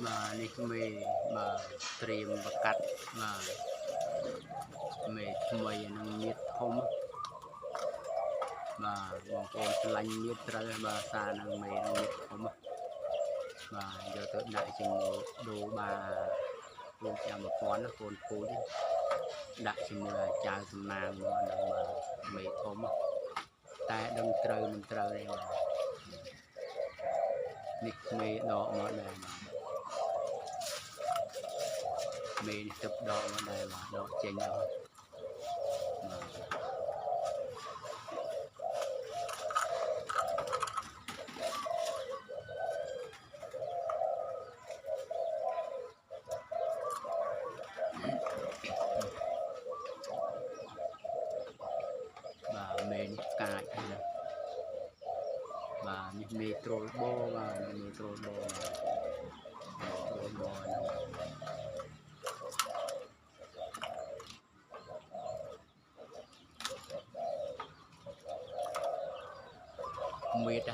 màនេះមេបាទត្រៀមបកាត់បាទមេថ្មីនឹងមៀតធំបាទបងប្អូនឆ្លាញ់មៀតត្រូវបាទសារនឹងមេនឹងមៀតធំបាទយកទៅដាក់ជាមួយដូរបាពូចាំ1000កូនពូជដាក់ជាមួយចៅសំណាងមកនឹងបាទមេធំតែដឹងត្រូវមិនត្រូវទេបាទនេះមេដកមកដែរបាទមេនេះទឹកដកមកដែរបាទដកចេញអស់បាទមេនេះកាចណាបាទនេះមេត្រូលបោបាទមេត្រូលបោ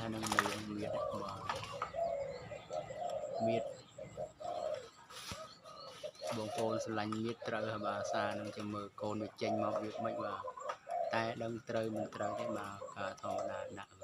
ហ្នឹងមៀតហ្នឹងមៀតបាទមៀតបងប្អូនស្រឡាញ់មៀតត្រូវបាទសារនឹងចាំមើលកូនវាចេញមកវាមិនបាទតែដឹងត្រូវមិនត្រូវទេបាទការធម្មតាដាក់